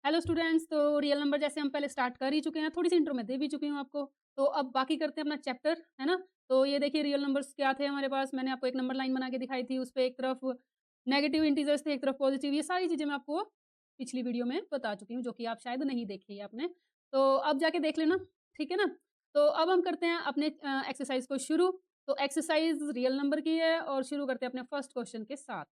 Hello students, तो real number जैसे हम पहले स्टार्ट कर ही चुके हैं, थोड़ी सी इंट्रो में दे भी चुकी हूँ आपको। तो अब बाकी करते हैं अपना चैप्टर, है ना। तो ये देखिए रियल नंबर्स क्या थे हमारे पास। मैंने आपको एक नंबर लाइन बना के दिखाई थी, उस पे एक तरफ नेगेटिव इंटीजर्स थे, एक तरफ पॉजिटिव। ये सारी चीज़ें मैं आपको पिछली वीडियो में बता चुकी हूँ, जो कि आप शायद नहीं देखी है आपने। तो अब जाके देख लेना, ठीक है ना। तो अब हम करते हैं अपने एक्सरसाइज को शुरू। तो एक्सरसाइज रियल नंबर की है और शुरू करते हैं अपने फर्स्ट क्वेश्चन के साथ।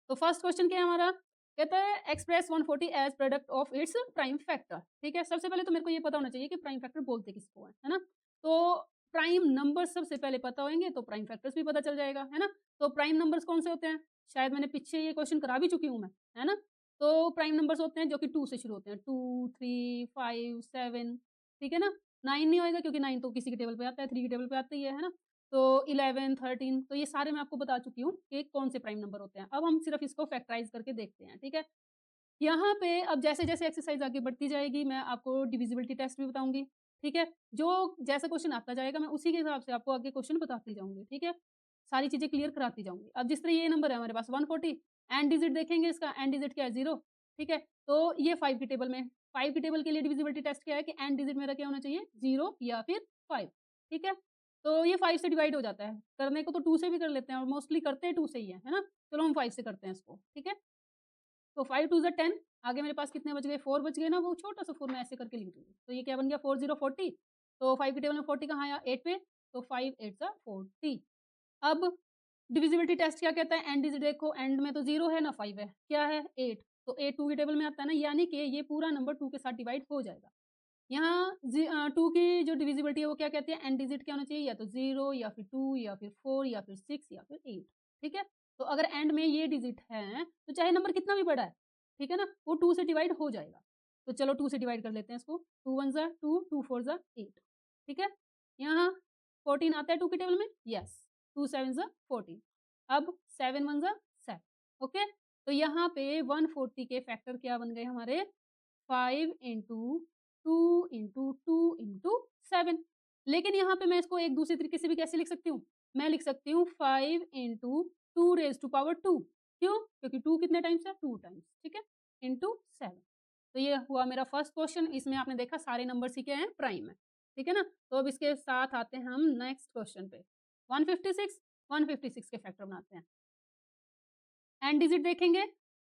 तो फर्स्ट क्वेश्चन क्या है हमारा, कहता है express 140 as product of its prime factor. ठीक है, सबसे पहले तो मेरे को ये पता होना चाहिए कि प्राइम फैक्टर बोलते किसको है ना। तो प्राइम नंबर सबसे पहले पता होंगे तो प्राइम फैक्टर्स भी पता चल जाएगा, है ना। तो प्राइम नंबर्स कौन से होते हैं, शायद मैंने पीछे ये क्वेश्चन करा भी चुकी हूँ मैं, है ना। तो प्राइम नंबर्स होते हैं जो कि 2 से शुरू होते हैं, 2, 3, 5, 7, ठीक है ना। 9 नहीं होएगा क्योंकि 9 तो किसी के टेबल पे आता है, 3 के टेबल पे आता ही है ना। तो 11, 13, तो ये सारे मैं आपको बता चुकी हूँ कि कौन से प्राइम नंबर होते हैं। अब हम सिर्फ इसको फैक्टराइज करके देखते हैं, ठीक है। यहाँ पे अब जैसे-जैसे एक्सरसाइज़ आगे बढ़ती जाएगी, मैं आपको डिविजिबिलिटी टेस्ट भी बताऊँगी, ठीक है? जो जैसा क्वेश्चन आता जाएगा, मैं उसी के हिसाब से आपको आगे क्वेश्चन बताती जाऊँगी, ठीक है? सारी चीज़ें क्लियर कराती जाऊँगी। अब जिस तरह ये नंबर है हमारे पास 140, एंड डिजिट देखेंगे इसका, एंड डिजिट क्या है 0, ठीक है? तो ये 5 की टेबल में, 5 की टेबल के लिए डिविजिबिलिटी टेस्ट क्या है कि एंड डिजिट मेरा क्या होना चाहिए, 0 या फिर 5, ठीक है? तो ये 5 से डिवाइड हो जाता है। करने को तो 2 से भी कर लेते हैं और मोस्टली करते हैं 2 से ही है ना? चलो हम 5 से करते हैं इसको, ठीक है? तो 5 टू ज़ा 10, आगे मेरे पास कितने बच गए, 4 बच गए ना, वो छोटा-सा 4 मैं ऐसे करके लिख दूँगी। तो ये क्या बन गया 4 0 40, तो 5 की टेबल में 40 कहाँ आया 8 पे, तो 5 8 ज़ा 40। अब डिविजिबिलिटी टेस्ट क्या कहता है, एंड डिजिट देखो, एंड में तो 0 है ना 5 है, क्या है 8, तो 8 2 की टेबल में आता है ना, यानी कि ये पूरा नंबर 2 के साथ डिवाइड हो जाएगा। यहाँ 2 की जो डिविजिबिलिटी है वो क्या कहती है, एंड डिजिट क्या होना चाहिए, या तो 0 या फिर 2 या फिर 4 या फिर 6 या फिर 8, ठीक है? तो अगर एंड में ये डिजिट हैं, तो चाहे नंबर कितना भी बड़ा है, ठीक है ना? वो 2 से डिवाइड हो जाएगा। तो चलो 2 से डिवाइड कर लेते हैं इसको, 2 1 ज़ा 2, 2 4 ज़ा 8, ठीक है? यहाँ 14 आता है 2 की टेबल में? यस, 2 7 ज़ा 14। अब 7 1 ज़ा 7, ओके? तो यहाँ पे 140 के फैक्टर क्या बन गए हमारे, 5 इंटू 2 इंटू 2 इंटू 7। लेकिन यहाँ पे मैं इसको एक दूसरे तरीके से भी कैसे लिख सकती हूँ, मैं लिख सकती हूँ 5 इंटू 2 रेज टू पावर 2। क्यों? क्योंकि 2 कितने टाइम्स है, 2 टाइम्स, ठीक है, इंटू 7। तो ये हुआ मेरा फर्स्ट क्वेश्चन। इसमें आपने देखा सारे नंबर ही क्या हैं, प्राइम है, ठीक है ना। तो अब इसके साथ आते हैं हम नेक्स्ट क्वेश्चन पे। 156, 156 के फैक्टर बनाते हैं। एंड डिजिट देखेंगे,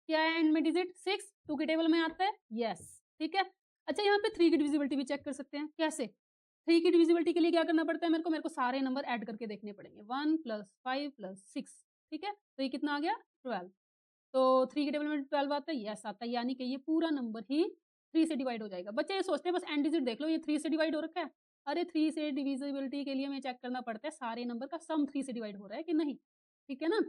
क्या है एंड में डिजिट, 6 2 की टेबल में आता है, यस, ठीक है। अच्छा, यहाँ पे 3 की डिविजिबिलिटी भी चेक कर सकते हैं, कैसे? 3 की डिविजिबिलिटी के लिए क्या करना पड़ता है मेरे को सारे नंबर ऐड करके देखने पड़ेंगे, 1 + 5 + 6, ठीक है। तो ये कितना आ गया 12। तो 3 की टेबल में 12 आता है, यस आता है, यानी कि ये पूरा नंबर ही 3 से डिवाइड हो जाएगा। बच्चे ये सोचते हैं बस एंड डिजिट देख लो, ये 3 से डिवाइड हो रखा है। अरे 3 से डिविजिबिलिटी के लिए हमें चेक करना पड़ता है सारे नंबर का सम 3 से डिवाइड हो रहा है कि नहीं, ठीक है ना।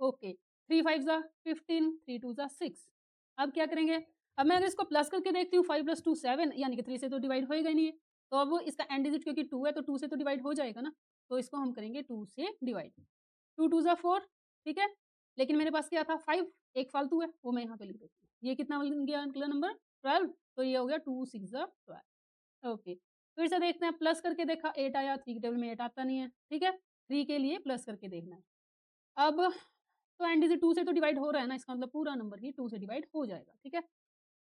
ओके, 3 5 ज़ा 15, 3 2 ज़ा 6। अब क्या करेंगे? अब मैं अगर इसको प्लस करके देखती हूँ, 5 + 2 7, यानी कि 3 से तो डिवाइड होएगा ही नहीं है। तो अब इसका एंड डिजिट क्योंकि 2 है तो 2 से तो डिवाइड हो जाएगा ना। तो इसको हम करेंगे 2 से डिवाइड। 2 2 ज़ा 4, ठीक है? लेकिन मेरे पास क्या था 5, एक फालतू है, वो मैं यहाँ पे लिख देती हूँ। ये कितना बन गया अगला नंबर 12, तो ये हो गया 2 6 ज़ा 12। ओके, फिर से देखते हैं, प्लस करके देखा 8 आया, 3 की टेबल में 8 आता नहीं है, ठीक है? 3 के लिए प्लस करके देखना है। अब तो एंड डिजिट 2 से तो डिवाइड हो रहा है ना, इसका मतलब पूरा नंबर ही 2 से डिवाइड हो जाएगा, ठीक है।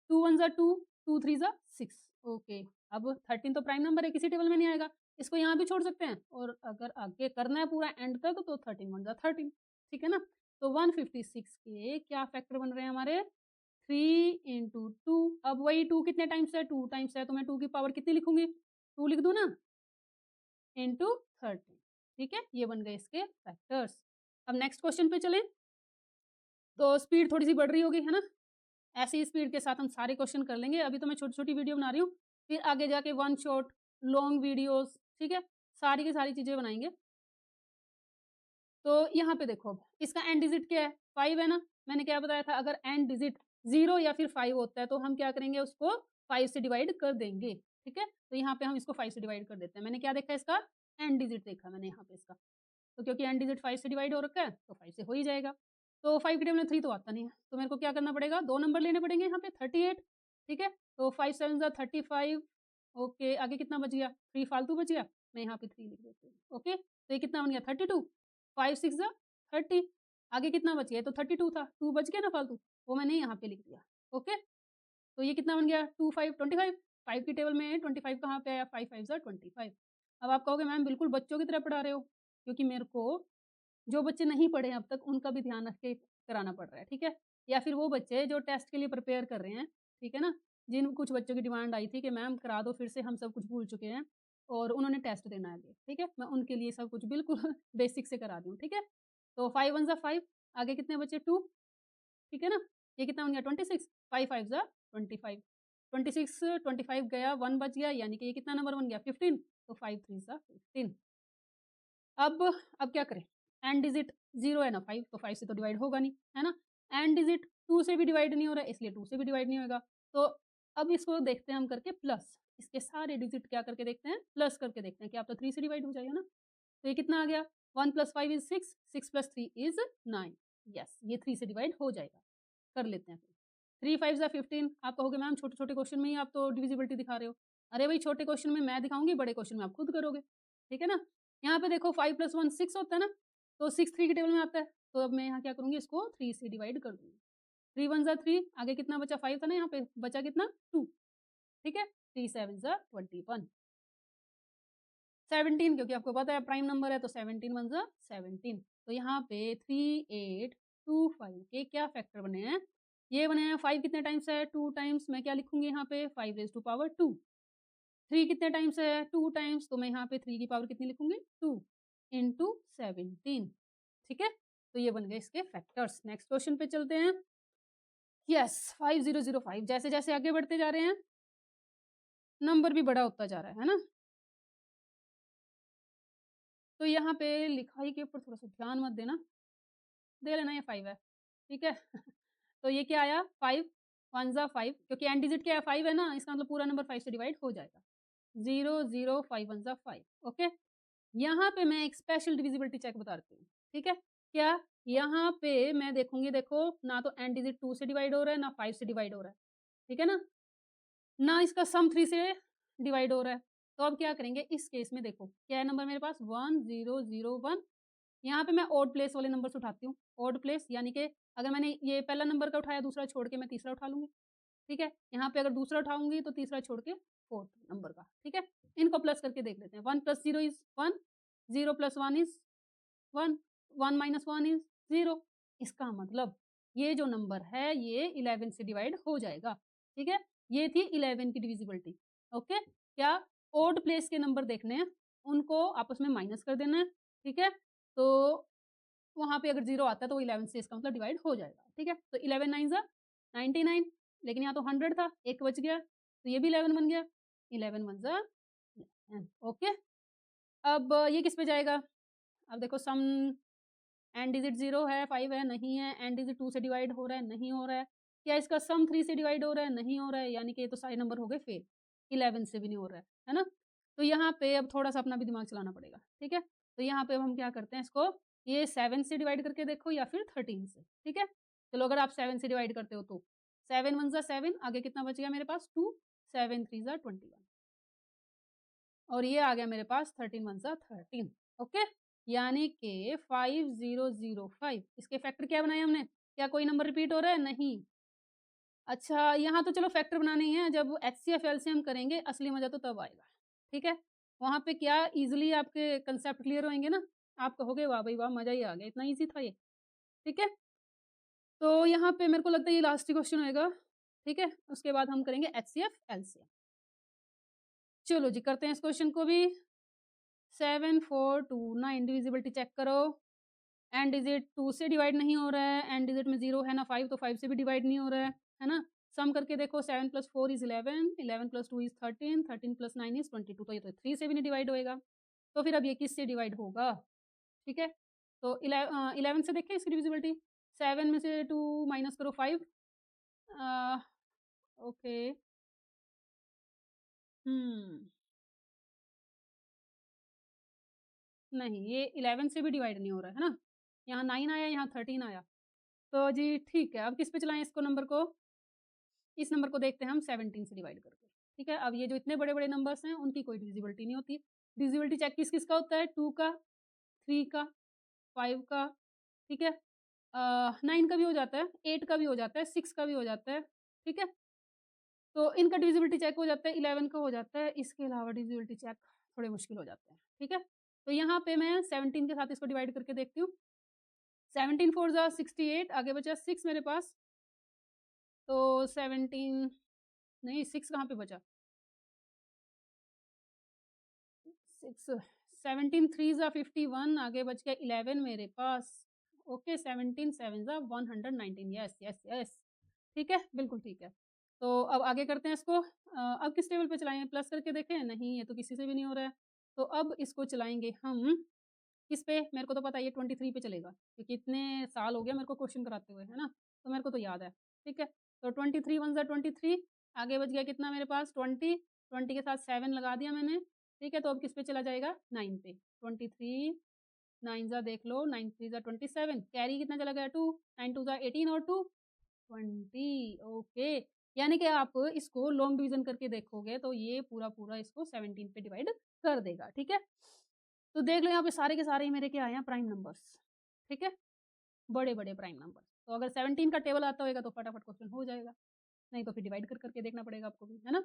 2 1 ज़ा 2, 2 3 ज़ा 6, ओके। अब 13 तो प्राइम नंबर है, किसी टेबल में नहीं आएगा, इसको यहाँ भी छोड़ सकते हैं और अगर आगे करना है पूरा एंड तक तो 13 1 ज़ा 13, ठीक है ना। तो 156 के क्या फैक्टर बन रहे हैं हमारे, 3 इंटू 2। अब वही 2 कितने टाइम्स है, 2 टाइम्स है, तो मैं 2 की पावर कितनी लिखूंगी, 2 लिख दूँ ना, इंटू 13, ठीक है। ये बन गए इसके फैक्टर्स। अब नेक्स्ट क्वेश्चन पे चलें। तो स्पीड थोड़ी-सी बढ़ रही होगी, है ना? ऐसी ही स्पीड के साथ हम सारे क्वेश्चन कर लेंगे। अभी तो मैं छोटी-छोटी वीडियो बना रही हूँ, फिर आगे जाके वन शॉट, लॉन्ग वीडियोज़, ठीक है? सारी की सारी चीज़ें बनाएँगे। तो यहाँ पे देखो, इसका एंड डिजिट क्या है? 5 है ना? मैंने क्या बताया था, अगर एंड डिजिट 0 या फिर 5 होता है, तो हम क्या करेंगे, उसको 5 से डिवाइड कर देंगे, ठीक है? तो यहाँ पे हम इसको 5 से डिवाइड कर देते हैं। मैंने क्या देखा इसका? एंड डिजिट देखा मैंने यहाँ पे इसका। तो क्योंकि एंड डिजिट 5 से डिवाइड हो रखा है, तो 5 से हो ही जाएगा। तो 5 की टेबल में 3 तो आता नहीं है, तो मेरे को क्या करना पड़ेगा, 2 नंबर लेने पड़ेंगे यहाँ पे, 38, ठीक है? तो 5 7 ज़ा 35, ओके, आगे कितना बच गया? 3 फालतू बच गया, मैं यहाँ पे 3 लिख देती हूँ, ओके? तो ये कितना बन गया 32, 5 6 ज़ा 30, आगे कितना बच गया? ये तो 32 था, 2 बच गया ना फालतू, वो मैंने यहाँ पे लिख दिया, ओके? तो ये कितना बन गया 2 5 25। 5 की टेबल में 25 कहाँ पे आया, 5 5 ज़ा 25। अब आप कहोगे मैम बिल्कुल बच्चों की तरह पढ़ा रहे हो, क्योंकि मेरे को जो बच्चे नहीं पढ़े हैं अब तक उनका भी ध्यान रख के कराना पड़ रहा है, ठीक है? या फिर वो बच्चे जो टेस्ट के लिए प्रिपेयर कर रहे हैं, ठीक है ना? जिन कुछ बच्चों की डिमांड आई थी कि मैम करा दो फिर से हम सब कुछ भूल चुके हैं और उन्होंने टेस्ट देना है आगे, ठीक है? मैं उनके लिए सब कुछ बिल्कुल बेसिक से करा दूँ, ठीक है? तो 5 1 ज़ा 5, आगे कितने बचे 2, ठीक है ना? ये कितना बन गया 26, 5 5 ज़ा 25, 26 25 गया 1 बच गया, यानी कि ये कितना नंबर बन गया 15, तो 5 3 ज़ा 15। अब क्या करें? एंड डिजिट 0 है ना 5, तो 5 से तो डिवाइड होगा नहीं, है ना? एंड डिजिट 2 से भी डिवाइड नहीं हो रहा है, इसलिए 2 से भी डिवाइड नहीं होगा। तो अब इसको देखते हैं हम करके प्लस, इसके सारे डिजिट क्या करके देखते हैं? प्लस करके देखते हैं, क्या पता 3 से डिवाइड हो जाएगा ना? तो ये कितना आ गया? 1 + 5 इज़ 6, 6 + 3 इज़ 9। यस, ये 3 से डिवाइड हो जाएगा। कर लेते हैं फिर। 3 5 ज़ा 15। आप कहोगे मैम छोटे-छोटे क्वेश्चन में ही आप तो डिविजिबिलिटी दिखा रहे हो। अरे भई छोटे क्वेश्चन में मैं दिखाऊँगी, बड़े क्वेश्चन में आप खुद करोगे। ठीक है ना? यहाँ पे देखो 5 + 1 6 होता है ना, तो 6 3 की टेबल में आता है। तो अब मैं यहाँ क्या करूँगी, इसको 3 से डिवाइड कर दूँगी। 3 1 ज़ा 3, आगे कितना बचा 5 था ना यहाँ पे, बचा कितना 2, ठीक है? 3 7 ज़ा 21, 17, क्योंकि आपको पता है प्राइम नंबर है तो 17 1 ज़ा 17। तो यहाँ पे 3 8 2 5 के क्या फैक्टर बने हैं? ये बने हैं 5 कितने टाइम्स है? 2 टाइम्स। मैं क्या लिखूँगी यहाँ पे 5 रेज़ टू पावर 2। 3 कितने टाइम्स है? 2 टाइम्स, तो मैं यहाँ पे 3 की पावर कितनी लिखूँगी? 2 इंटू 17, ठीक है? तो ये बन गए इसके फैक्टर्स। नेक्स्ट क्वेश्चन पे चलते हैं। यस, 5005। जैसे-जैसे आगे बढ़ते जा रहे हैं, नंबर भी बड़ा होता जा रहा है ना? तो यहाँ पे लिखाई के ऊपर थोड़ा-सा ध्यान मत देना, दे लेना ये 5 है, ठीक है? तो ये क्या आया 5 1 ज़ा 5, क्योंकि एंड डिजिट क्या है 5 है ना, इसका मतलब पूरा नंबर 5 से डिवाइड हो जाएगा। 0 0 5 1 ज़ा 5, ओके? यहाँ पे मैं एक स्पेशल डिविजिबिलिटी चेक बताती हूँ, ठीक है? क्या? यहाँ पे मैं देखूँगी, देखो ना तो एंड डिजिट 2 से डिवाइड हो रहा है, ना 5 से डिवाइड हो रहा है, ठीक है ना? ना इसका सम 3 से डिवाइड हो रहा है। तो अब क्या करेंगे इस केस में, देखो क्या है नंबर मेरे पास 1 0 0 1। यहाँ पे मैं ऑड प्लेस वाले नंबर्स उठाती हूँ। ऑड प्लेस यानी कि अगर मैंने ये पहला नंबर का उठाया, दूसरा छोड़ के मैं तीसरा उठा लूँगी, ठीक है? यहाँ पे अगर दूसरा उठाऊँगी तो तीसरा छोड़ के 4th नंबर का, ठीक है? इनको प्लस करके देख लेते हैं। 1 + 0 इज़ 1, 0 + 1 इज़ 1, 1 - 1 इज़ 0। इसका मतलब ये जो नंबर है ये 11 से डिवाइड हो जाएगा, ठीक है? ये थी 11 की डिविजिबिलिटी, ओके? क्या? ऑड प्लेस के नंबर देखने हैं, उनको आपस में माइनस कर देना है, ठीक है? तो वहाँ पे अगर 0 आता है तो वो 11 से इसका मतलब डिवाइड हो जाएगा, ठीक है? तो 11 9 ज़ा 99, लेकिन यहाँ तो 100 था, 1 बच गया, तो ये भी 11 बन गया। 11 1 ज़ा 11, ओके? अब ये किस पे जाएगा? अब देखो सम, एंड डिजिट 0 है, 5 है, नहीं है। एंड डिजिट 2 से डिवाइड हो रहा है, नहीं हो रहा है। क्या इसका सम 3 से डिवाइड हो रहा है? नहीं हो रहा है, यानी कि ये तो सारे नंबर हो गए फेल। 11 से भी नहीं हो रहा है ना? तो यहाँ पे अब थोड़ा-सा अपना भी दिमाग चलाना पड़ेगा, ठीक है? तो यहाँ पे अब हम क्या करते हैं इसको, ये 7 से डिवाइड करके देखो या फिर 13 से, ठीक है? चलो अगर आप 7 से डिवाइड करते हो तो 7 1 ज़ा 7, आगे कितना बच गया मेरे पास 2, 7 3 ज़ा 21, और ये आ गया मेरे पास 13 1 ज़ा 13, ओके? यानी कि 5005, इसके फैक्टर क्या बनाए हमने? क्या कोई नंबर रिपीट हो रहा है? नहीं। अच्छा, यहाँ तो चलो फैक्टर बनाने ही हैं, जब एचसीएफ एलसीएम करेंगे असली मज़ा तो तब आएगा, ठीक है? वहाँ पे क्या ईज़िली आपके कांसेप्ट क्लियर होएँगे ना, आप कहोगे वाह भई वाह! मज़ा ही आ गया, इतना ईज़ी था ये, ठीक है? तो यहाँ पे मेरे को लगता है ये लास्ट ही क्वेश्चन होएगा, ठीक है? उसके बाद हम करेंगे एचसीएफ एलसीएम। चलो जी, करते हैं इस क्वेश्चन को भी। 7 4 2 9, डिविजिबिलिटी चेक करो। एंड डिजिट 2 से डिवाइड नहीं हो रहा है, एंड डिजिट में 0 है ना 5, तो 5 से भी डिवाइड नहीं हो रहा है ना? सम करके देखो 7 + 4 इज़ 11, 11 + 2 इज़ 13, 13 + 9 इज़ 22, तो ये तो 3 से भी नहीं डिवाइड होएगा। तो फिर अब ये किससे डिवाइड होगा? ठीक है? तो 11 से देखें इसकी डिविजिबिलिटी। 7 में से 2 माइनस करो 5, अ, ओके, हुँ, नहीं ये 11 से भी डिवाइड नहीं हो रहा है ना? यहाँ 9 आया, यहाँ 13 आया। तो जी ठीक है, अब किस पे चलाएँ इसको नंबर को? इस नंबर को देखते हैं हम 17 से डिवाइड करके, ठीक है? अब ये जो इतने बड़े-बड़े नंबर्स हैं, उनकी कोई डिविजिबिलिटी नहीं होती। डिविजिबिलिटी चेक किस-किस का होता है? 2 का, 3 का, 5 का, ठीक है? 9 का भी हो जाता है, 8 का भी हो जाता है, 6 का भी हो जाता है, ठीक है? तो इनका डिविजिबिलिटी चेक हो जाता है, 11 का हो जाता है, इसके अलावा डिविजिबिलिटी चेक थोड़े मुश्किल हो जाते हैं, ठीक है? तो यहाँ पे मैं 17 के साथ इसको डिवाइड करके देखती हूँ। 17 4 ज़ा 68, आगे बचा 6 मेरे पास, तो 17 नहीं 6 कहाँ पे बचा? 6 17 3 ज़ा 51, आगे बच गया 11 मेरे पास। ओके, 17 7 ज़ा 119, यस, यस, यस। ठीक है, बिल्कुल ठीक है। तो अब आगे करते हैं इसको। अब किस टेबल पे चलाएँ? प्लस करके देखें? नहीं, ये तो किसी से भी नहीं हो रहा है। तो अब इसको चलाएँगे हम किस पे? मेरे को तो पता है ये 23 पे चलेगा, क्योंकि इतने साल हो गए मेरे को क्वेश्चन कराते हुए, है ना? तो मेरे को तो याद है, ठीक है? तो 23 1 ज़ा 23, आगे बच गया कितना मेरे पास 20, 20 के साथ 7 लगा दिया मैंने, ठीक है? तो अब किस पे चला जाएगा? 9 पे। 23 9 ज़ा देख लो, 9 3 ज़ा 27, कैरी कितना चला गया 2, 9 2 ज़ा 18 और 2 20, ओके। यानी कि आप इसको लॉन्ग डिवीज़न करके देखोगे तो ये पूरा-पूरा इसको 17 पे डिवाइड कर देगा, ठीक है? तो देख लो यहाँ पे सारे के सारे ही मेरे क्या आए हैं? प्राइम नंबर्स, ठीक है? बड़े-बड़े प्राइम नंबर्स। तो अगर 17 का टेबल आता होएगा तो फटाफट क्वेश्चन हो जाएगा, नहीं तो फिर डिवाइड कर के देखना पड़ेगा आपको भी, है ना?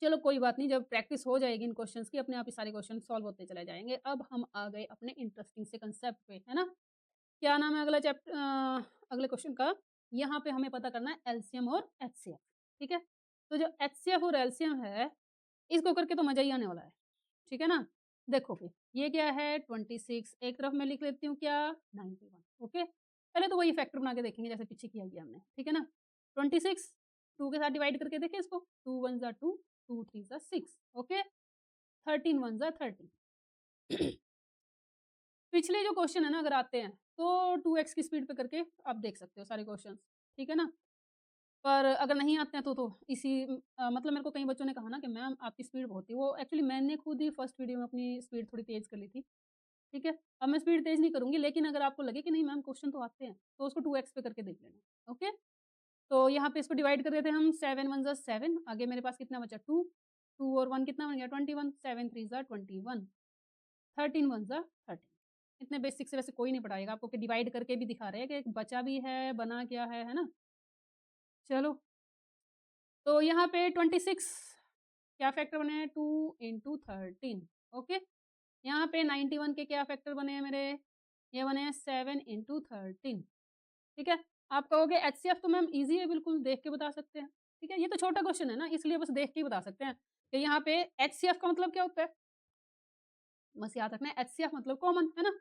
चलो कोई बात नहीं, जब प्रैक्टिस हो जाएगी इन क्वेश्चंस की, अपने आप ही सारे क्वेश्चन सॉल्व होते चले जाएँगे। अब हम आ गए अपने इंटरेस्टिंग से कांसेप्ट पे, है ना? क्या नाम है अगले क्वेश्चन का? यहाँ पे हमें पता करना है एलसीएम और एचसीएफ, ठीक है? तो जो एचसीएफ और एलसीएम है, इसको करके तो मज़ा ही आने वाला है, ठीक है ना? देखो फिर, ये क्या है 26, एक तरफ मैं लिख लेती हूँ क्या 91, ओके? पहले तो वही फैक्टर बना के देखेंगे जैसे पीछे किया गया हमने, ठीक है ना? 26 2 के साथ डिवाइड करके देखें इसको, 2 1 ज़ा 2, 2 3 ज़ा 6, ओके? 13 1 ज़ा 13। पिछले जो क्वेश्चन है ना अगर आते हैं, तो 2x की स्पीड पे करके आप देख सकते हो सारे क्वेश्चंस, ठीक है ना? पर अगर नहीं आते हैं तो मतलब मेरे को कई बच्चों ने कहा ना कि मैम आपकी स्पीड बहुत थी, वो एक्चुअली मैंने खुद ही फर्स्ट वीडियो में अपनी स्पीड थोड़ी तेज़ कर ली थी, ठीक है? अब मैं स्पीड तेज़ नहीं करूँगी, लेकिन अगर आपको लगे कि नहीं मैम क्वेश्चन तो आते हैं, तो उसको 2x पे करके देख लेना, ओके? तो यहाँ पे इसको डिवाइड कर देते हैं हम, 7 1 ज़ा 7, आगे मेरे पास कितना बचा 2, 2 और 1 कितना बन गया 21, 7 3 ज़ा 21, 13 1 ज़ा 13। इतने बेसिक से वैसे कोई नहीं पढ़ाएगा आपको कि डिवाइड करके भी दिखा रहे हैं कि एक बचा भी है, बना क्या है ना? चलो, तो यहाँ पे 26 क्या फैक्टर बने हैं 2 इंटू 13, ओके? यहाँ पे 91 के क्या फैक्टर बने हैं मेरे? ये बने हैं 7 इंटू 13, ठीक है? आप कहोगे एचसीएफ तो मैम ईज़ी है बिल्कुल, देख के बता सकते हैं, ठीक है? ये तो छोटा क्वेश्चन है ना, इसलिए बस देख के ही बता सकते हैं कि यहाँ पे एचसीएफ का मतलब क्या होता है? बस याद रखना है एचसीएफ मतलब कॉमन, है ना?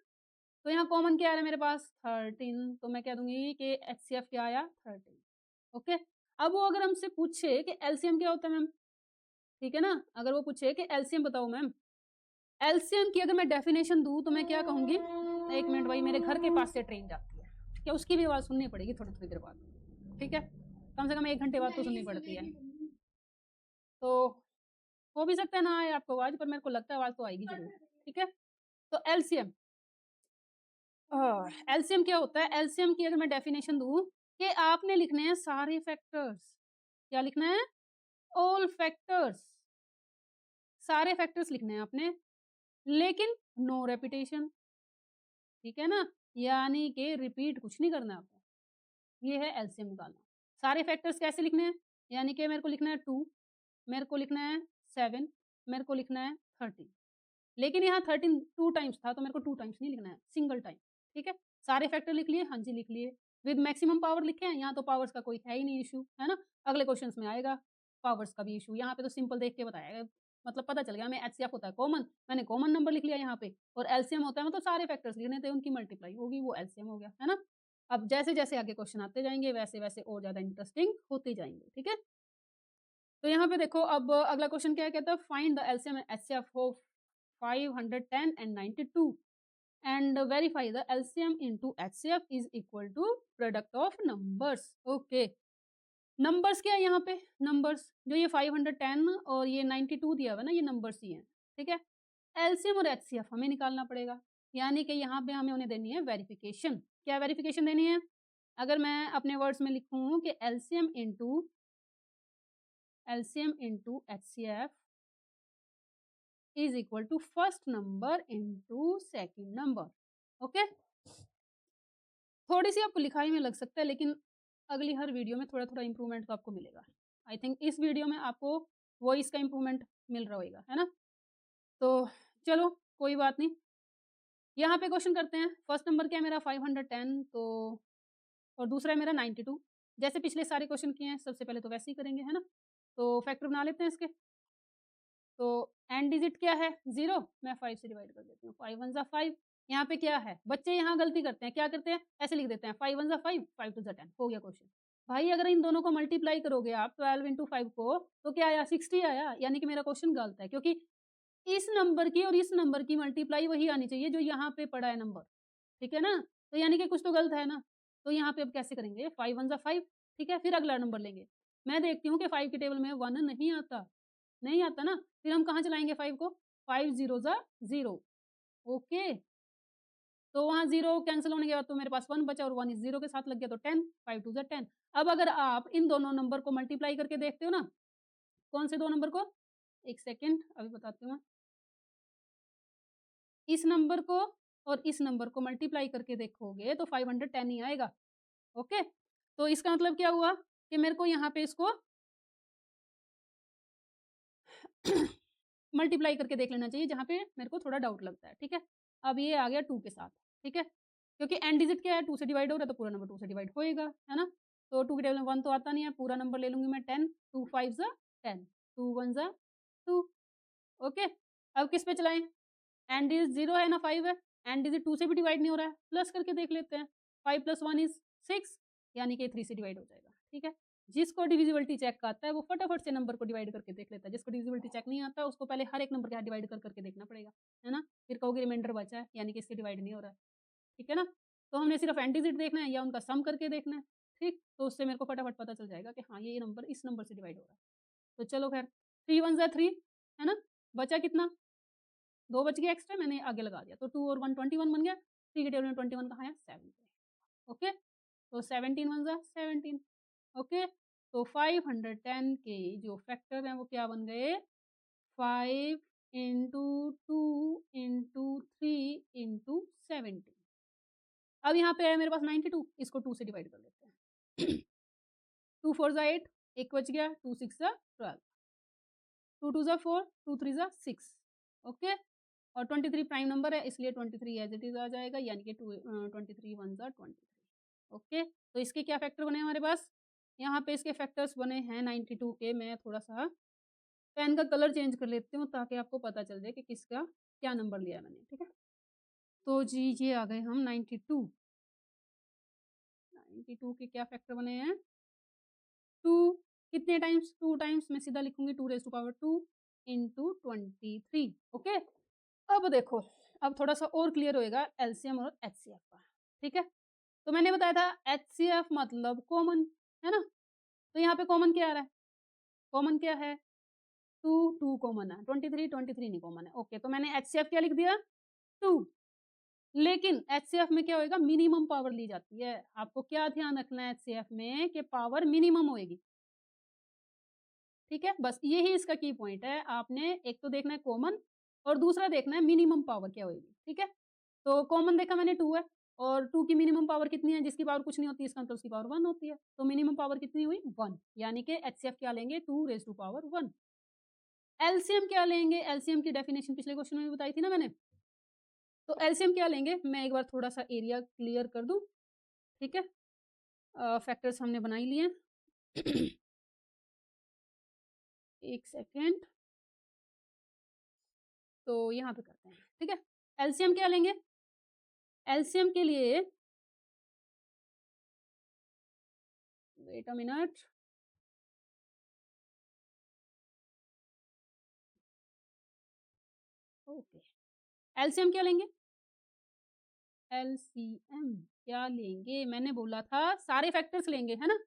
तो यहाँ कॉमन क्या आ रहा है मेरे पास 13, तो मैं कह दूँगी कि एचसीएफ क्या आया 13, ओके? अब वो अगर हमसे पूछे कि एलसीएम क्या होता है मैम? ठीक है ना? अगर वो पूछे कि एलसीएम बताओ मैम, एलसीएम की अगर मैं डेफिनेशन दूँ तो मैं क्या कहूँगी? 1 मिनट भाई मेरे घर के पास से ट्रेन जाती है, ठीक है? उसकी भी आवाज़ सुननी पड़ेगी थोड़ी-थोड़ी देर बाद, ठीक है? कम से कम 1 घंटे बाद तो सुननी पड़ती है। तो हो भी सकता है ना आए आपको आवाज़, पर मेरे को लगता है आवाज़ तो आएगी ज़रूर, ठीक है? तो एलसीएम एलसीएम क्या होता है? एलसीएम की अगर मैं डेफिनेशन दूँ कि आपने लिखने हैं सारे फैक्टर्स। क्या लिखना है? All factors. सारे फैक्टर्स लिखने हैं आपने, लेकिन नो रेपिटेशन, ठीक है ना? यानी कि रिपीट कुछ नहीं करना है आपको। ये है एलसीएम निकालना। सारे फैक्टर्स कैसे लिखने हैं? यानी कि मेरे को लिखना है 2, मेरे को लिखना है 7, मेरे को लिखना है 13। लेकिन यहाँ 13 2 टाइम्स था, तो मेरे को 2 टाइम्स नहीं लिखना है, सिंगल टाइम, ठीक है? सारे फैक्टर लिख लिए? हाँ जी, लिख लिए। विद मैक्सिमम पावर लिखे हैं? यहाँ तो पावर्स का कोई है ही नहीं इश्यू, है ना? अगले क्वेश्चन्स में आएगा पावर्स का भी इश्यू, यहाँ पे तो सिंपल देख के बताया है, मतलब पता चल गया हमें एचसीएफ होता है कॉमन, मैंने कॉमन नंबर लिख लिया यहाँ पे, और एलसीएम होता है मतलब सारे फैक्टर्स लिखने थे, उनकी मल्टीप्लाई होगी, वो एलसीएम हो गया, है ना? अब जैसे-जैसे आगे क्वेश्चन आते जाएँगे, वैसे-वैसे और ज़्यादा इंटरेस्टिंग होते जाएँगे, ठीक है? तो यहाँ पे देखो अब अगला क्वेश्चन क्या कहता है? Find the LCM and HCF of 510 and 92 and verify the LCM into HCF is equal to product of numbers. Okay. Numbers क्या है यहाँ पे? नंबर्स जो ये 510 और ये 92 दिया हुआ है ना, ये नंबर्स ही हैं, ठीक है? एलसीएम और एचसीएफ हमें निकालना पड़ेगा, यानी कि यहाँ पे हमें उन्हें देनी है वेरिफिकेशन। क्या वेरिफिकेशन देनी है? अगर मैं अपने वर्ड्स में लिखूँ कि LCM into HCF is equal to first number into second number, okay? थोड़ी सी आपको लिखाई में लग सकता है, लेकिन अगली हर वीडियो में थोड़ा-थोड़ा इम्प्रूवमेंट तो आपको मिलेगा। आई थिंक इस वीडियो में आपको वॉइस का इम्प्रूवमेंट मिल रहा होगा, है ना? तो चलो कोई बात नहीं। यहाँ पे क्वेश्चन करते हैं। फर्स्ट नंबर क्या है मेरा 510, तो और दूसरा है मेरा 92। जैसे पिछले सारे क्वेश्चन किए हैं, सबसे पहले तो वैसे ही करेंगे, है ना? तो फैक्टर बना लेते हैं इसके। तो एंड डिजिट क्या है? 0। मैं 5 से डिवाइड कर देती हूँ। 5 1 ज़ा 5। यहाँ पे क्या है? बच्चे यहाँ गलती करते हैं। क्या करते हैं? ऐसे लिख देते हैं 5 1 ज़ा 5, 5 2 ज़ा 10। हो गया क्वेश्चन। भाई अगर इन दोनों को मल्टीप्लाई करोगे आप 12 इंटू 5 को, तो क्या आया? 60 आया। यानी कि मेरा क्वेश्चन गलत है, क्योंकि इस नंबर की और इस नंबर की मल्टीप्लाई वही आनी चाहिए जो यहाँ पे पड़ा है नंबर। ठीक है ना? तो यानी कि कुछ तो गलत है ना? तो यहाँ पे अब कैसे करेंगे? 5 1 ज़ा 5। ठीक है? फिर अगला नंबर लेंगे। मैं देखती हूँ कि 5 की टेबल में 1 नहीं आता। नहीं आता ना? फिर हम कहाँ चलाएँगे 5 को? 5 0 ज़ा 0। ओके? तो वहाँ 0 कैंसल होने के बाद तो मेरे पास 1 बचा और 1 इस 0 के साथ लग गया, तो 10। 5 2 ज़ा 10। अब अगर आप इन दोनों नंबर को मल्टीप्लाई करके देखते हो ना, कौन से 2 नंबर को? 1 सेकंड अभी बताती हूँ मैं। इस नंबर को और इस नंबर को मल्टीप्लाई करके देखोगे तो 510 ही आएगा। ओके? तो इसका मतलब क्या हुआ कि मेरे को यहाँ पे इसको मल्टीप्लाई करके देख लेना चाहिए, जहाँ पे मेरे को थोड़ा डाउट लगता है। ठीक है? अब ये आ गया 2 के साथ। ठीक है? क्योंकि एंड डिजिट क्या है? 2 से डिवाइड हो रहा है, तो पूरा नंबर 2 से डिवाइड होएगा, है ना? तो 2 की टेबल में 1 तो आता नहीं है, पूरा नंबर ले लूँगी मैं 10। 2 5 ज़ा 10, 2 1 ज़ा 2। ओके? अब किस पे चलाएँ? एंड डिजिट 0 है ना 5 है। एंड डिजिट 2 से भी डिवाइड नहीं हो रहा है, प्लस करके देख लेते हैं। 5 + 1 इज़ 6, यानी कि 3 से डिवाइड हो जाएगा। ठीक है? जिसको डिविजिबिलिटी चेक आता है वो फटाफट से नंबर को डिवाइड करके देख लेता है। जिसको डिविजिबिलिटी चेक नहीं आता उसको पहले हर एक नंबर के साथ डिवाइड कर करके देखना पड़ेगा, है ना? फिर कहोगे रिमाइंडर बचा है, यानी कि इससे डिवाइड नहीं हो रहा है। ठीक है ना? तो हमने सिर्फ एंड डिजिट देखना है या उनका सम करके देखना है। ठीक? तो उससे मेरे को फटाफट पता चल जाएगा कि हाँ, ये नंबर इस नंबर से डिवाइड हो रहा है। तो चलो खैर 3 1 ज़ा 3, है ना? बचा कितना? 2 बच गया एक्स्ट्रा, मैंने आगे लगा दिया। तो 2 और 1 21 बन गया। 3 की टेबल में 21 कहाँ है? 7 पे। ओके? तो 17 1 ज़ा 17। ओके? तो 510 के जो फैक्टर हैं वो क्या बन गए? 5 इंटू 2 इंटू 3 इंटू 17। अब यहाँ पे है मेरे पास 92, इसको 2 से डिवाइड कर लेते हैं। 2 4 ज़ा 8, 1 बच गया। 2 6 ज़ा 12, 2 2 ज़ा 4, 2 3 ज़ा 6। ओके? और 23 प्राइम नंबर है, इसलिए 23 एज़ इट इज़ आ जाएगा, यानी कि 23 1 ज़ा 23। ओके? तो इसके क्या फैक्टर बने हमारे पास? यहाँ पे इसके फैक्टर्स बने हैं 92 के। मैं थोड़ा-सा पेन का कलर चेंज कर लेती हूँ ताकि आपको पता चल जाए कि किसका क्या नंबर लिया है मैंने। ठीक है? तो जी ये आ गए हम 92। 92 के क्या फैक्टर बने हैं? 2 कितने टाइम्स? 2 टाइम्स मैं सीधा लिखूँगी 2 raise to power 2 into 23। Okay? अब देखो, अब थोड़ा-सा और क्लियर होएगा एलसीएम और एचसीएफ का। ठीक है? तो मैंने बताया था एचसीएफ मतलब कॉमन, है ना? तो यहाँ पे कॉमन क्या आ रहा है? कॉमन क्या है? 2 2 कॉमन है, 23 23 नहीं कॉमन है। ओके, तो मैंने एचसीएफ क्या लिख दिया? 2। लेकिन एचसीएफ में क्या होएगा? मिनिमम पावर ली जाती है। आपको क्या ध्यान रखना है एचसीएफ में कि पावर मिनिमम होएगी। ठीक है? बस यही इसका की पॉइंट है। आपने एक तो देखना है कॉमन और दूसरा देखना है मिनिमम पावर क्या होएगी। ठीक है? तो कॉमन देखा मैंने 2 है और 2 की मिनिमम पावर कितनी है? जिसकी पावर कुछ नहीं होती इसका मतलब उसकी पावर 1 होती है। तो मिनिमम पावर कितनी हुई? 1, यानी कि एचसीएफ क्या लेंगे? 2 रेज़ टू पावर 1। एलसीएम क्या लेंगे? एलसीएम की डेफिनिशन पिछले क्वेश्चन में भी बताई थी ना मैंने। तो एलसीएम क्या लेंगे? मैं एक बार थोड़ा-सा एरिया क्लियर कर दूँ। ठीक है? फैक्टर्स हमने बना ही लिए हैं। 1 सेकंड। तो यहाँ पे करते हैं। ठीक है? एलसीएम क्या लेंगे? एलसीएम के लिए wait a minute. Okay. LCM क्या लेंगे? एलसीएम क्या लेंगे? मैंने बोला था सारे फैक्टर्स लेंगे, है ना?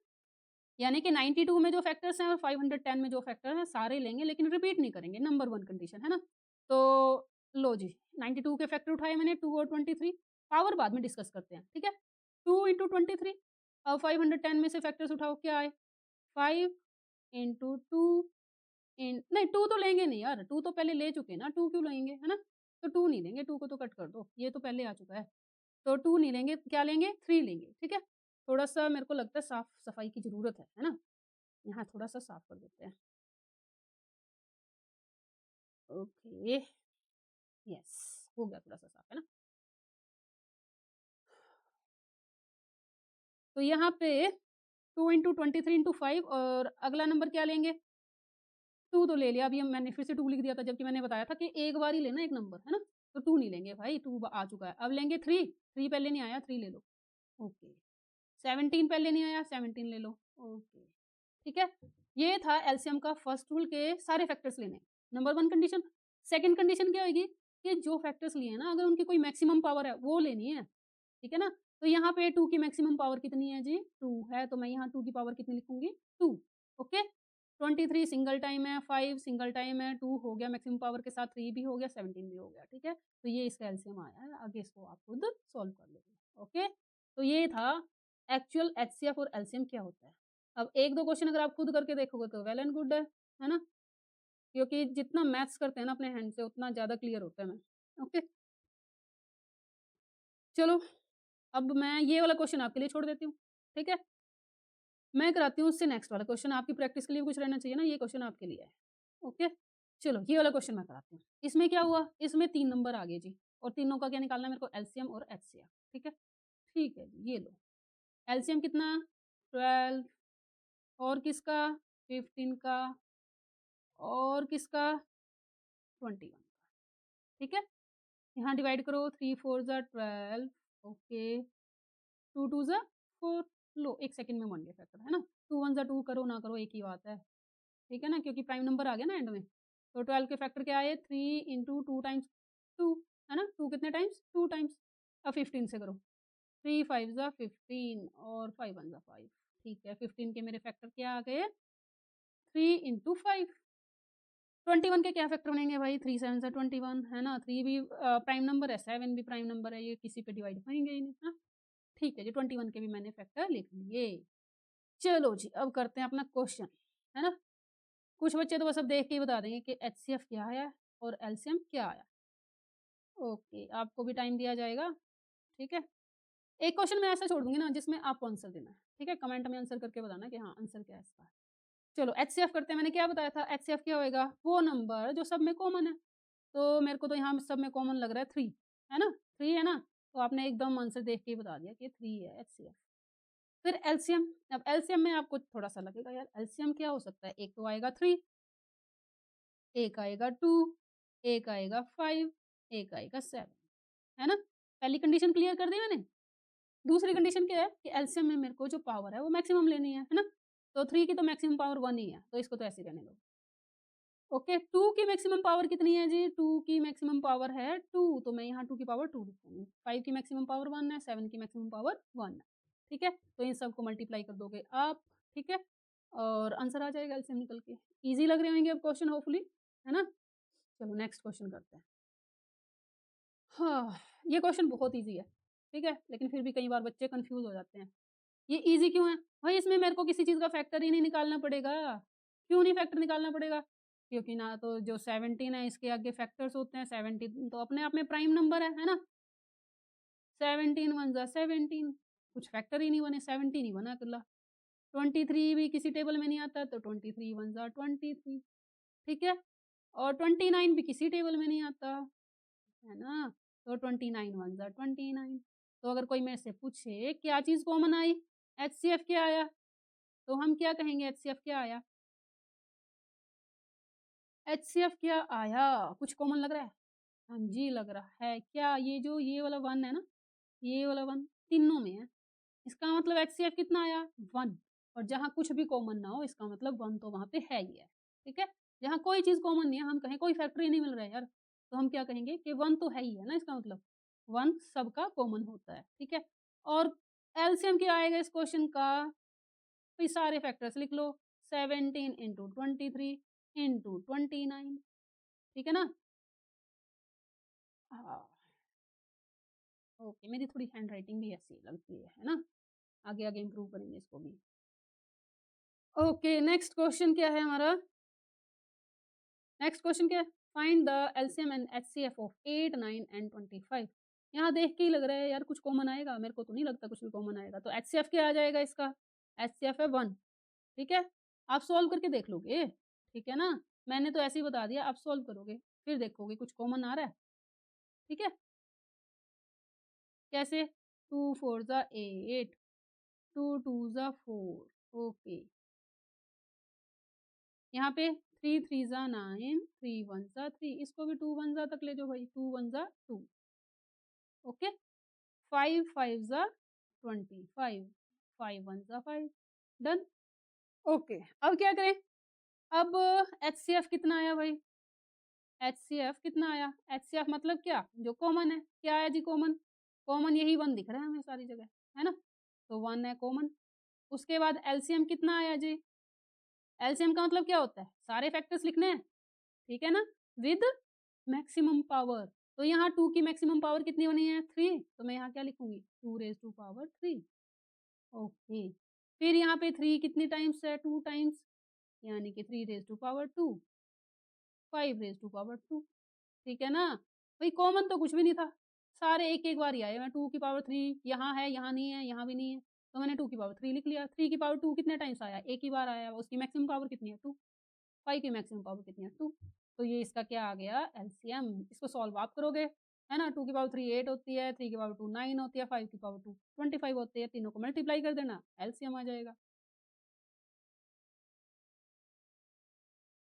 यानी कि 92 में जो फैक्टर्स हैं और 510 में जो फैक्टर हैं सारे लेंगे, लेकिन रिपीट नहीं करेंगे, नंबर 1 कंडीशन, है ना? तो लो जी, 92 के फैक्टर उठाए मैंने 2 और 23। पावर बाद में डिस्कस करते हैं, ठीक है? 2 इंटू 23। अब 510 में से फैक्टर्स उठाओ, क्या आए? 5 इंटू 2 इन नहीं 2 तो लेंगे नहीं यार, 2 तो पहले ले चुके हैं ना, 2 क्यों लेंगे, है ना? तो 2 नहीं लेंगे, 2 को तो कट कर दो, ये तो पहले आ चुका है। तो 2 नहीं लेंगे, क्या लेंगे? 3 लेंगे, ठीक है? थोड़ा-सा मेरे को लगता है साफ-सफाई की ज़रूरत है ना? यहाँ थोड़ा-सा साफ कर देते हैं। ओके, यस, हो गया थोड़ा-सा साफ, है ना? तो यहाँ पे 2 इंटू 23 इंटू 5 और अगला नंबर क्या लेंगे? 2 तो ले लिया, अभी हम मैंने फिर से 2 लिख दिया था, जबकि मैंने बताया था कि एक बार ही लेना एक नंबर, है ना? तो 2 नहीं लेंगे भाई, 2 आ चुका है। अब लेंगे 3, 3 पहले नहीं आया, 3 ले लो। ओके। 17 पहले नहीं आया, 17 ले लो। ओके, ठीक है? ये था एलसीएम का फर्स्ट रूल के सारे फैक्टर्स लेने। Number 1 condition. सेकंड कंडीशन क्या होएगी कि जो फैक्टर्स लिए हैं ना, अगर उनकी कोई मैक्सिमम पावर है, वो लेनी है। ठीक है ना? तो यहाँ पे 2 की मैक्सिमम पावर कितनी है जी? 2 है, तो मैं यहाँ 2 की पावर कितनी लिखूँगी? 2, ओके? 23 सिंगल टाइम है, 5 सिंगल टाइम है, 2 हो गया मैक्सिमम पावर के साथ, 3 भी हो गया, 17 भी हो गया, ठीक है? तो ये इसका एलसीएम आया है, आगे इसको आप खुद सॉल्व कर लोगे, ओके? तो ये था एक्चुअल एचसीएफ और एलसीएम क्या होता है। अब 1-2 क्वेश्चन अगर आप खुद करके देखोगे तो वेल एंड गुड है ना? क्योंकि जितना मैथ्स करते हैं ना अपने हैंड से उतना ज़्यादा क्लियर होता है मैथ, ओके? चलो, अब मैं ये वाला क्वेश्चन आपके लिए छोड़ देती हूँ, ठीक है? मैं कराती हूँ उससे नेक्स्ट वाला क्वेश्चन, आपकी प्रैक्टिस के लिए कुछ रहना चाहिए ना, ये क्वेश्चन आपके लिए है, ओके? चलो, ये वाला क्वेश्चन मैं कराती हूँ। इसमें क्या हुआ? इसमें 3 नंबर आ गए जी और तीनों का क्या निकालना है मेरे को? एलसीएम और एचसीएफ, ठीक है? ठीक है जी, ये लो। एलसीएम कितना? 12 और किसका? 15 का और किसका? 21 का, ठीक है? यहाँ डिवाइड करो, 3 4 ज़ा 12, ओके, 2 2 ज़ा 4, लो 1 सेकंड में बन गया फैक्टर, है ना? 2 1 ज़ा 2 करो ना करो एक ही बात है, ठीक है ना? क्योंकि प्राइम नंबर आ गया ना एंड में। तो 12 के फैक्टर क्या आए? 3 इंटू 2 टाइम्स 2, है ना? 2 कितने टाइम्स? 2 टाइम्स। अब 15 से करो, 3 5 ज़ा 15 और 5 1 ज़ा 5, ठीक है? 15 के मेरे फैक्टर क्या आ गए? 3 इंटू 5। 21 के क्या फैक्टर बनेंगे भाई? 3 7 ज़ा 21, है ना? 3 भी प्राइम नंबर है, 7 भी प्राइम नंबर है, ये किसी पे डिवाइड होएँगे ही नहीं, हाँ? ठीक है जी, 21 के भी मैंने फैक्टर लिख लिए। चलो जी, अब करते हैं अपना क्वेश्चन, है ना? कुछ बच्चे तो बस अब देख के ही बता देंगे कि एचसीएफ क्या आया और एलसीएम क्या आया। ओके, आपको भी टाइम दिया जाएगा, ठीक है? एक क्वेश्चन मैं ऐसा छोड़ दूँगी ना जिसमें आपको आंसर देना है, ठीक है? कमेंट में आंसर करके बताना कि हाँ, आंसर क्या है इसका। चलो एचसीएफ करते हैं, मैंने क्या बताया था? एचसीएफ क्या होएगा? वो नंबर जो सब में कॉमन है। तो मेरे को तो यहाँ सब में कॉमन लग रहा है 3, है ना? 3 है ना? तो आपने एकदम आंसर देख के ही बता दिया कि 3 है एचसीएफ। फिर एलसीएम, अब एलसीएम में आपको थोड़ा-सा लगेगा यार एलसीएम क्या हो सकता है? एक तो आएगा 3, एक आएगा 2, एक आएगा 5, एक आएगा 7, है ना? पहली कंडीशन क्लियर कर दी मैंने। दूसरी कंडीशन क्या है कि एलसीएम में मेरे को जो पावर है वो मैक्सिमम लेनी है ना? तो 3 की तो मैक्सिमम पावर 1 ही है, तो इसको तो ऐसे ही रहने दो। ओके, 2 की मैक्सिमम पावर कितनी है जी? 2 की मैक्सिमम पावर है 2, तो मैं यहाँ 2 की पावर 2 लिखूँगी। 5 की मैक्सिमम पावर 1 है, 7 की मैक्सिमम पावर 1 है, ठीक है? तो इन सबको मल्टीप्लाई कर दोगे आप, ठीक है? और आंसर आ जाएगा एलसीएम निकल के। ईज़ी लग रहे होंगे अब क्वेश्चन होपफुली, है ना? चलो नेक्स्ट क्वेश्चन करते हैं। हाँ, ये क्वेश्चन बहुत ईज़ी है, ठीक है? लेकिन फिर भी कई बार बच्चे कन्फ्यूज़ हो जाते हैं। ये ईज़ी क्यों है? भाई इसमें मेरे को किसी चीज़ का फैक्टर ही नहीं निकालना पड़ेगा। क्यों नहीं फैक्टर निकालना पड़ेगा? क्योंकि ना तो जो 17 है इसके आगे फैक्टर्स होते हैं, 17 तो अपने आप में प्राइम नंबर है ना? 17 1 ज़ा 17, कुछ फैक्टर ही नहीं बने, 17 ही बना अकेला। 23 भी किसी टेबल में नहीं आता, तो 23 1 ज़ा 23, ठीक है? और 29 भी किसी टेबल में नहीं आता, है ना? तो 29 1 ज़ा 29। तो अगर कोई मेरे से पूछे क्या चीज़ कॉमन आई? एचसीएफ क्या आया? तो हम क्या कहेंगे एचसीएफ क्या आया? एचसीएफ क्या आया? कुछ कॉमन लग रहा है? हाँ जी, लग रहा है। क्या ये जो ये वाला 1 है ना, ये वाला 1 तीनों में है। इसका मतलब एचसीएफ कितना आया? 1। और जहाँ कुछ भी कॉमन ना हो इसका मतलब 1 तो वहाँ पे है ही है। ठीक है? जहाँ कोई चीज़ कॉमन नहीं है, हम कहें कोई फैक्टर ही नहीं मिल रहा है यार, तो हम क्या कहेंगे कि 1 तो है ही है ना इसका मतलब। 1 सबका कॉमन होता है। ठीक है? और एलसीएम क्या आएगा इस क्वेश्चन का? भई सारे फैक्टर्स लिख लो। 17 इंटू 23 इंटू 29, ठीक है ना? हाँ, ओके, मेरी थोड़ी हैंडराइटिंग भी ऐसी लगती है ना? आगे-आगे इम्प्रूव करेंगे इसको भी। ओके, नेक्स्ट क्वेश्चन क्या है हमारा? नेक्स्ट क्वेश्चन क्या है? Find the LCM and HCF of 8 9 and 25। यहाँ देख के ही लग रहा है यार कुछ कॉमन आएगा, मेरे को तो नहीं लगता कुछ भी कॉमन आएगा। तो एचसीएफ क्या आ जाएगा इसका? एचसीएफ है 1, ठीक है? आप सॉल्व करके देख लोगे, ठीक है ना? मैंने तो ऐसे ही बता दिया, आप सॉल्व करोगे, फिर देखोगे कुछ कॉमन आ रहा है, ठीक है? कैसे? 2 4 ज़ा 8, 2 2 ज़ा 4, ओके। यहाँ पे 3 3 ज़ा 9, 3 1 ज़ा 3, इसको भी 2 1 ज़ा तक ले जाओ भाई, 2 1 ज़ा 2, ओके। 5 5 ज़ा 20, 5 5 1 ज़ा 5, डन? ओके, अब क्या करें? अब एचसीएफ कितना आया भाई? एचसीएफ कितना आया? एचसीएफ मतलब क्या? जो कॉमन है। क्या है जी कॉमन? कॉमन यही 1 दिख रहा है हमें सारी जगह, है ना? तो 1 है कॉमन। उसके बाद एलसीएम कितना आया जी? एलसीएम का मतलब क्या होता है? सारे फैक्टर्स लिखने हैं, ठीक है ना? With maximum power. तो यहाँ 2 की मैक्सिमम पावर कितनी बनी है? 3, तो मैं यहाँ क्या लिखूँगी? 2 रेज़ टू पावर 3, ओके। फिर यहाँ पे 3 कितनी टाइम्स है? 2 टाइम्स, यानी कि 3 raise to power 2, 5 raise to power 2, ठीक है ना? भई कॉमन तो कुछ भी नहीं था, सारे एक-एक बार ही आए हैं। 2 की पावर 3 यहाँ है, यहाँ नहीं है, यहाँ भी नहीं है, तो मैंने 2 की पावर 3 लिख लिया। 3 की पावर 2 कितने टाइम्स आया? एक ही बार आया, उसकी मैक्सिमम पावर कितनी है? 2। 5 की मैक्सिमम पावर कितनी है? 2। तो ये इसका क्या आ गया? एलसीएम। इसको सॉल्व आप करोगे, है ना? 2 की पावर 3 8 होती है, 3 की पावर 2 9 होती है, 5 की पावर 2 25 होती है, तीनों को मल्टीप्लाई कर देना, एलसीएम आ जाएगा।